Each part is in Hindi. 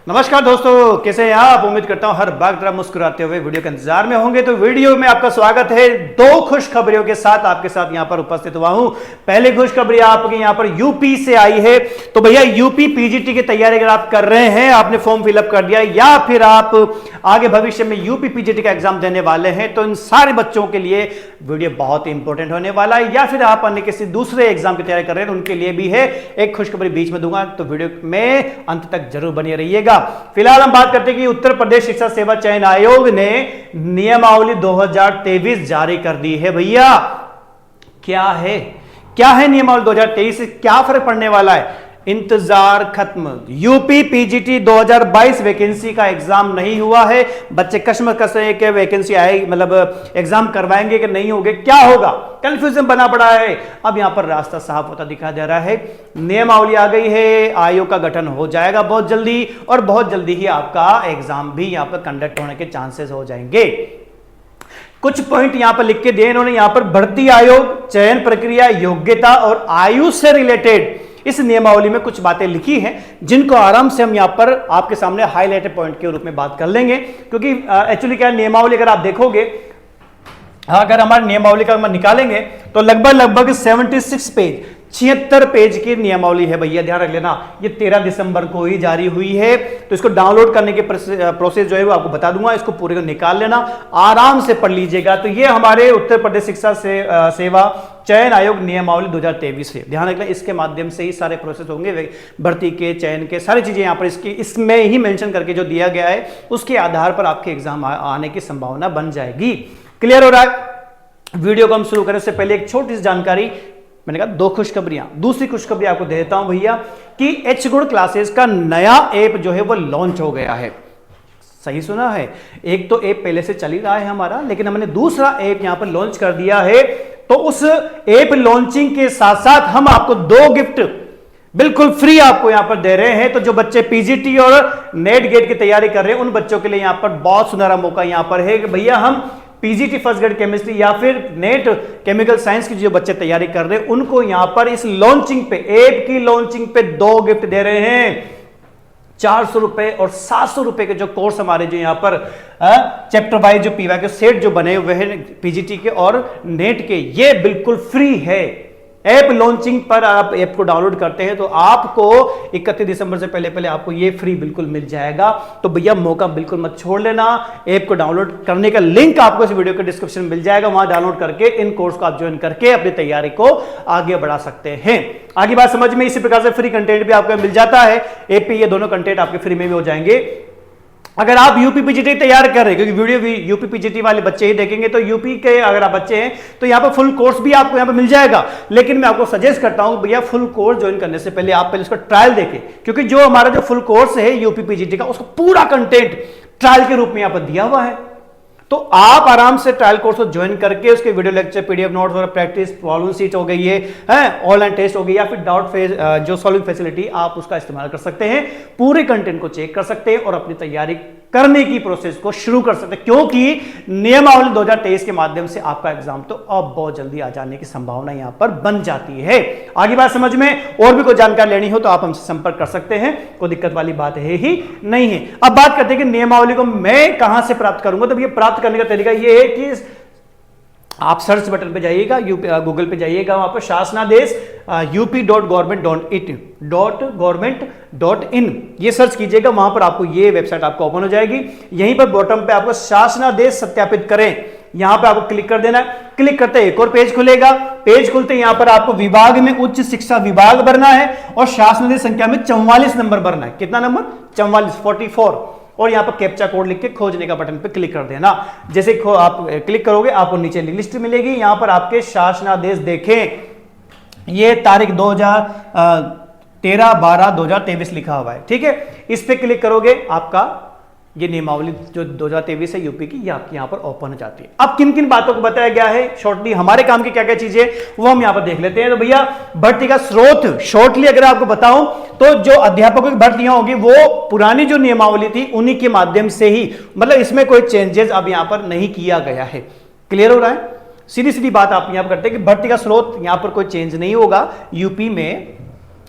नमस्कार दोस्तों, कैसे हैं आप। उम्मीद करता हूं हर बार तरह मुस्कुराते हुए वीडियो के इंतजार में होंगे। तो वीडियो में आपका स्वागत है। दो खुशखबरियों के साथ आपके साथ यहां पर उपस्थित हुआ हूं। पहली खुशखबरी आपके यहां पर यूपी से आई है। तो भैया यूपी पीजीटी की तैयारी अगर आप कर रहे हैं, आपने फॉर्म फिलअप कर दिया या फिर आप आगे भविष्य में यूपी पीजीटी का एग्जाम देने वाले हैं, तो इन सारे बच्चों के लिए वीडियो बहुत इंपॉर्टेंट होने वाला है। या फिर आप अन्य किसी दूसरे एग्जाम की तैयारी कर रहे हैं, उनके लिए भी है। एक खुशखबरी बीच में दूंगा, तो वीडियो में अंत तक जरूर बने रहिएगा। फिलहाल हम बात करते हैं कि उत्तर प्रदेश शिक्षा सेवा चयन आयोग ने नियमावली 2023 जारी कर दी है। भैया क्या है नियमावली 2023 से क्या फर्क पड़ने वाला है? इंतजार खत्म। यूपी पीजीटी 2022 वैकेंसी का एग्जाम नहीं हुआ है। बच्चे कश्मकश है कि वैकेंसी आएगी, मतलब एग्जाम करवाएंगे कि नहीं होंगे, क्या होगा, कंफ्यूजन बना पड़ा है। अब यहां पर रास्ता साफ होता दिखाई दे रहा है। नियमावली आ गई है, आयोग का गठन हो जाएगा बहुत जल्दी, और बहुत जल्दी ही आपका एग्जाम भी यहां पर कंडक्ट होने के चांसेस हो जाएंगे। कुछ पॉइंट यहां पर लिख के दिए इन्होंने। यहां पर भर्ती आयोग, चयन प्रक्रिया, योग्यता और आयु से रिलेटेड इस नियमावली में कुछ बातें लिखी हैं, जिनको आराम से हम यहां पर आपके सामने हाईलाइटेड पॉइंट के रूप में बात कर लेंगे। क्योंकि एक्चुअली क्या है, नियमावली अगर आप देखोगे, अगर हमारे नियमावली का हम निकालेंगे तो लगभग 76 पेज, 76 पेज की नियमावली है। भैया ध्यान रख लेना, ये 13 दिसंबर को ही जारी हुई है। तो इसको डाउनलोड करने की प्रोसेस जो है वो आपको बता दूंगा। इसको पूरे को निकाल लेना, आराम से पढ़ लीजिएगा। तो ये हमारे उत्तर प्रदेश शिक्षा सेवा चयन आयोग नियमावली 2023 है। ध्यान रखना, इसके माध्यम से ही सारे प्रोसेस होंगे, भर्ती के, चयन के, सारी चीजें यहां पर इसमें ही मेंशन करके जो दिया गया है, उसके आधार पर आपके एग्जाम आने की संभावना बन जाएगी। क्लियर हो रहा है? वीडियो को हम शुरू करने से पहले एक छोटी सी जानकारी, मैंने कहा दो खुशखबरियां। दूसरी खुशखबरी आपको दे देता हूं भैया कि एच गुड क्लासेस का नया ऐप जो है वो लॉन्च हो गया है। सही सुना है, एक तो ऐप पहले से चल ही रहा है हमारा, लेकिन हमने दूसरा ऐप यहां पर लॉन्च कर दिया है। तो उस ऐप लॉन्चिंग के साथ साथ हम आपको 2 गिफ्ट बिल्कुल फ्री आपको यहां पर दे रहे हैं। तो जो बच्चे पीजीटी और नेट गेट की तैयारी कर रहे हैं, उन बच्चों के लिए यहां पर बहुत सुनहरा मौका यहां पर है कि भैया हम पीजीटी फर्स्ट ग्रेड केमिस्ट्री या फिर नेट केमिकल साइंस की जो बच्चे तैयारी कर रहे हैं, उनको यहां पर इस लॉन्चिंग पे, ऐप की लॉन्चिंग पे 2 गिफ्ट दे रहे हैं। 400 रुपए और 700 रुपए के जो कोर्स हमारे जो यहां पर चैप्टर वाइज जो पीवाई के सेट जो बने हुए हैं पीजीटी के और नेट के, ये बिल्कुल फ्री है। ऐप लॉन्चिंग पर आप ऐप को डाउनलोड करते हैं तो आपको 31 दिसंबर से पहले आपको ये फ्री बिल्कुल मिल जाएगा। तो भैया मौका बिल्कुल मत छोड़ लेना। ऐप को डाउनलोड करने का लिंक आपको इस वीडियो के डिस्क्रिप्शन में मिल जाएगा। वहां डाउनलोड करके इन कोर्स को आप ज्वाइन करके अपनी तैयारी को आगे बढ़ा सकते हैं। आगे बात समझ में, इसी प्रकार से फ्री कंटेंट भी आपको मिल जाता है। एपी, ये दोनों कंटेंट आपके फ्री में भी हो जाएंगे। अगर आप यूपी पीजीटी तैयार कर रहे हैं, क्योंकि वीडियो भी यूपी पीजीटी वाले बच्चे ही देखेंगे, तो यूपी के अगर आप बच्चे हैं तो यहां पर फुल कोर्स भी आपको यहां पर मिल जाएगा। लेकिन मैं आपको सजेस्ट करता हूं भैया, फुल कोर्स ज्वाइन करने से पहले आप पहले उसका ट्रायल देखें, क्योंकि जो हमारा जो फुल कोर्स है यूपी पीजीटी का, उसका पूरा कंटेंट ट्रायल के रूप में यहां पर दिया हुआ है। तो आप आराम से ट्रायल कोर्स को ज्वाइन करके उसके वीडियो लेक्चर, पीडीएफ नोट्स और प्रैक्टिस प्रॉब्लम सीट हो गई है, ऑनलाइन टेस्ट हो गई, या फिर डाउट जो सॉल्विंग फैसिलिटी, आप उसका इस्तेमाल कर सकते हैं। पूरे कंटेंट को चेक कर सकते हैं और अपनी तैयारी करने की प्रोसेस को शुरू कर सकते हैं, क्योंकि नियमावली 2023 के माध्यम से आपका एग्जाम तो अब बहुत जल्दी आ जाने की संभावना यहां पर बन जाती है। आगे बात समझ में, और भी कोई जानकारी लेनी हो तो आप हमसे संपर्क कर सकते हैं, कोई दिक्कत वाली बात है ही नहीं है। अब बात करते हैं कि नियमावली को मैं कहां से प्राप्त करूंगा। तो ये प्राप्त करने का तरीका ये है कि आप सर्च बटन पे जाइएगा, गूगल पे जाइएगा, वहां पर शासनादेश up.government.in ये सर्च कीजिएगा। वहां पर आपको ये वेबसाइट आपको ओपन हो जाएगी। यहीं पर बॉटम पे आपको शासनादेश सत्यापित करें, यहां पे आपको क्लिक कर देना। क्लिक करते एक और पेज खुलेगा। पेज खुलते यहां पर आपको विभाग में उच्च शिक्षा विभाग भरना है और शासनादेश संख्या में 44 नंबर भरना है। कितना नंबर? 44। और यहां पर कैप्चा कोड लिख के खोजने का बटन पे क्लिक कर देना। जैसे आप क्लिक करोगे, आपको नीचे लिस्ट मिलेगी। यहां पर आपके शासनादेश देखें, ये तारीख 13/12/2023 लिखा हुआ है, ठीक है। इस पे क्लिक करोगे, आपका ये नियमावली जो 2023 है यूपी की, ये आपकी यहां पर ओपन हो जाती है। अब किन किन बातों को बताया गया है शॉर्टली, हमारे काम की क्या क्या चीजें, वो हम यहां पर देख लेते हैं। तो भैया भर्ती का स्रोत शॉर्टली अगर आपको बताऊं तो जो अध्यापकों की भर्तियां होगी वो पुरानी जो नियमावली थी उन्हीं के माध्यम से ही, मतलब इसमें कोई चेंजेस अब यहां पर नहीं किया गया है। क्लियर हो रहा है? सीधी सीधी बात आप यहां पर करते हैं कि भर्ती का स्रोत यहां पर कोई चेंज नहीं होगा यूपी में।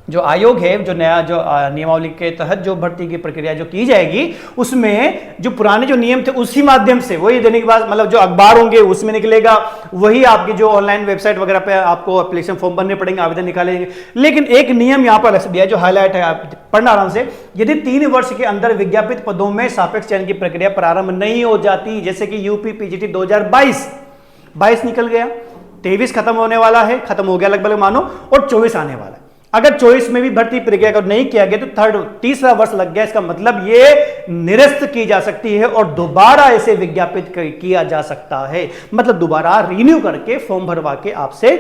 जो आयोग है, जो नया जो नियमावली के तहत जो भर्ती की प्रक्रिया जो की जाएगी, उसमें जो पुराने जो नियम थे उसी माध्यम से, वही दैनिक भास्कर मतलब जो अखबार होंगे उसमें निकलेगा, वही आपकी जो ऑनलाइन वेबसाइट वगैरह पे आपको एप्लीकेशन फॉर्म भरने पड़ेंगे, आवेदन निकालेंगे। लेकिन एक नियम यहां पर अलग से दिया है जो हाईलाइट है, आप पढ़ना आराम से। यदि 3 वर्ष के अंदर विज्ञापित पदों में सापेक्ष चयन की प्रक्रिया प्रारंभ नहीं हो जाती, जैसे कि यूपी पीजीटी 2022 निकल गया, 23 खत्म होने वाला है, खत्म हो गया लगभग मानो, और 24 आने वाला है। अगर 24 में भी भर्ती प्रक्रिया को नहीं किया गया तो तीसरा वर्ष लग गया, इसका मतलब ये निरस्त की जा सकती है और दोबारा इसे विज्ञापित किया जा सकता है, मतलब दोबारा रिन्यू करके फॉर्म भरवा के आपसे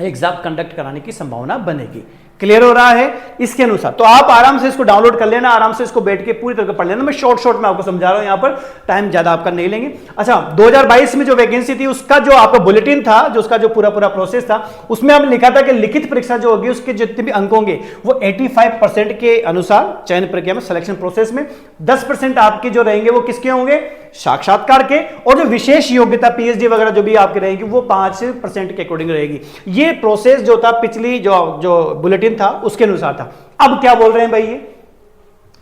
एग्जाम कंडक्ट कराने की संभावना बनेगी। क्लियर हो रहा है इसके अनुसार? तो आप आराम से इसको डाउनलोड कर लेना, आराम से इसको बैठ के पूरी तरह पढ़ लेना। मैं शॉर्ट में आपको समझा रहा हूं, यहां पर टाइम ज्यादा आपका नहीं लेंगे। अच्छा, 2022 में जो वैकेंसी थी उसका जो आपका बुलेटिन था, जो उसका जो पूरा प्रोसेस था, उसमें हमने लिखा था कि लिखित परीक्षा जो होगी उसके जितने भी अंक होंगे वो 85% के अनुसार चयन प्रक्रिया में, सिलेक्शन प्रोसेस में 10% आपके जो रहेंगे वो किसके होंगे? साक्षात्कार के, और जो विशेष योग्यता पीएचडी वगैरह जो भी आपके रहेगी वो 5% के अकॉर्डिंग रहेगी। ये प्रोसेस जो था पिछली जो बुलेटिन था उसके अनुसार था। अब क्या बोल रहे हैं भाई,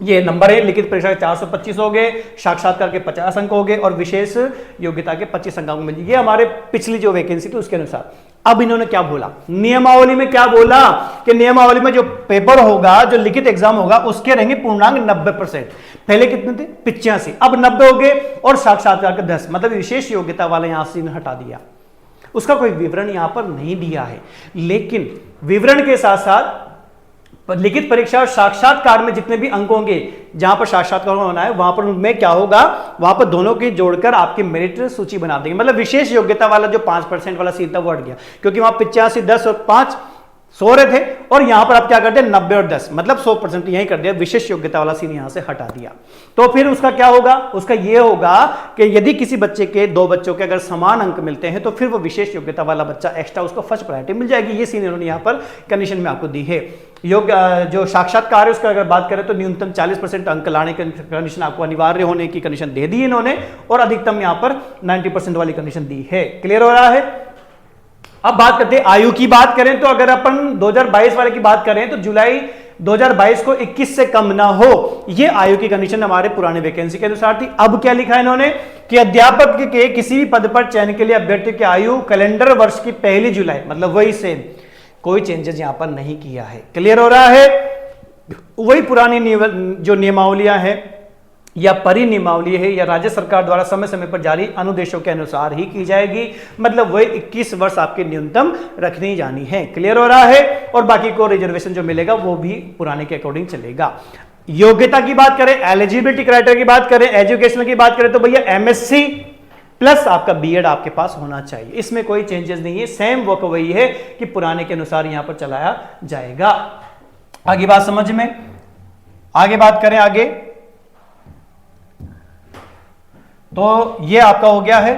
ये नंबर है, लिखित परीक्षा के 425 हो गए, साक्षात्कार के 50 अंक हो गए और विशेष योग्यता के 25 अंक मिल गए। ये हमारे पिछली जो वैकेंसी थी उसके अनुसार। अब इन्होंने क्या बोला नियमावली में, क्या बोला कि नियमावली में जो पेपर होगा, जो लिखित एग्जाम होगा, उसके रहेंगे पूर्णांक 90%। पहले कितने थे? 85, अब 90 हो गए, और साक्षात्कार के 10, मतलब विशेष योग्यता वाले यहां से हटा दिया। उसका कोई विवरण यहां पर नहीं दिया है, लेकिन विवरण के साथ साथ लिखित परीक्षा और साक्षात्कार में जितने भी अंक होंगे, जहां पर साक्षात्कार होना है वहां पर उनमें क्या होगा, वहां पर दोनों की जोड़कर आपकी मेरिट सूची बना देंगे। मतलब विशेष योग्यता वाला जो 5% वाला सीट था वो हट गया, क्योंकि वहां 85, 10 और 5 100 रहे थे, और यहां पर आप क्या करते हैं 90 और 10, मतलब 100% यही कर दिया, विशेष योग्यता वाला सीन यहां से हटा दिया। तो फिर उसका क्या होगा? उसका यह होगा कि यदि किसी बच्चे के, 2 बच्चों के अगर समान अंक मिलते हैं तो फिर वो विशेष योग्यता वाला बच्चा एक्स्ट्रा उसको फर्स्ट प्रायोरिटी मिल जाएगी। ये सीन इन्होंने यहां पर कंडीशन में आपको दी है। जो साक्षात्कार है उसका अगर बात करें तो न्यूनतम 40% अंक लाने की कंडीशन आपको अनिवार्य होने की कंडीशन दे दी इन्होंने, और अधिकतम यहां पर 90% वाली कंडीशन दी है। क्लियर हो रहा है? अब बात करते हैं आयु की। बात करें तो अगर अपन 2022 वाले की बात करें तो जुलाई 2022 को 21 से कम ना हो, ये आयु की कंडीशन हमारे पुराने वैकेंसी के अनुसार थी। अब क्या लिखा है इन्होंने कि अध्यापक के किसी भी पद पर चयन के लिए अभ्यर्थी की आयु कैलेंडर वर्ष की 1 जुलाई, मतलब वही सेम, कोई चेंजेस यहां पर नहीं किया है। क्लियर हो रहा है? वही पुरानी जो नियमावलियां है या परिनियमावली है या राज्य सरकार द्वारा समय समय पर जारी अनुदेशों के अनुसार ही की जाएगी, मतलब वही 21 वर्ष आपके न्यूनतम रखनी जानी है। क्लियर हो रहा है? और बाकी को रिजर्वेशन जो मिलेगा वो भी पुराने के अकॉर्डिंग चलेगा। योग्यता की बात करें, एलिजिबिलिटी क्राइटेरिया की बात करें, एजुकेशन की बात करें तो भैया एमएससी प्लस आपका बीएड आपके पास होना चाहिए। इसमें कोई चेंजेस नहीं है, सेम वर्क वही है कि पुराने के अनुसार यहां पर चलाया जाएगा। आगे बात समझ में, आगे बात करें आगे, तो ये आपका हो गया है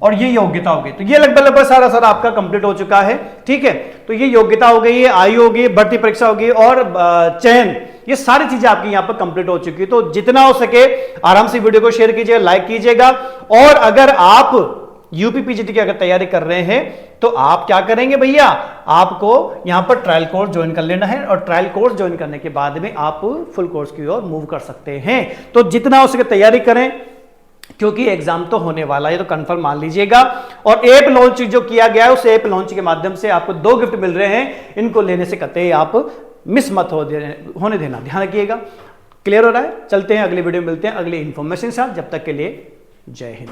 और ये योग्यता हो गई। तो ये लगभग सारा आपका कंप्लीट हो चुका है। ठीक है, तो ये योग्यता हो गई, आयु होगी, भर्ती परीक्षा होगी और चयन, ये सारी चीजें आपकी यहां पर कंप्लीट हो चुकी है। तो जितना हो सके आराम से वीडियो को शेयर कीजिएगा, लाइक कीजिएगा। और अगर आप यूपी पीजीटी की अगर तैयारी कर रहे हैं तो आप क्या करेंगे भैया, आपको यहां पर ट्रायल कोर्स ज्वाइन कर लेना है, और ट्रायल कोर्स ज्वाइन करने के बाद में आप फुल कोर्स की ओर मूव कर सकते हैं। तो जितना हो सके तैयारी करें, क्योंकि एग्जाम तो होने वाला है, तो कंफर्म मान लीजिएगा। और ऐप लॉन्च जो किया गया है उस ऐप लॉन्च के माध्यम से आपको 2 गिफ्ट मिल रहे हैं, इनको लेने से कतई आप मिस मत होने देना, ध्यान रखिएगा। क्लियर हो रहा है? चलते हैं अगली वीडियो में, मिलते हैं अगली इंफॉर्मेशन के साथ। जब तक के लिए जय हिंद।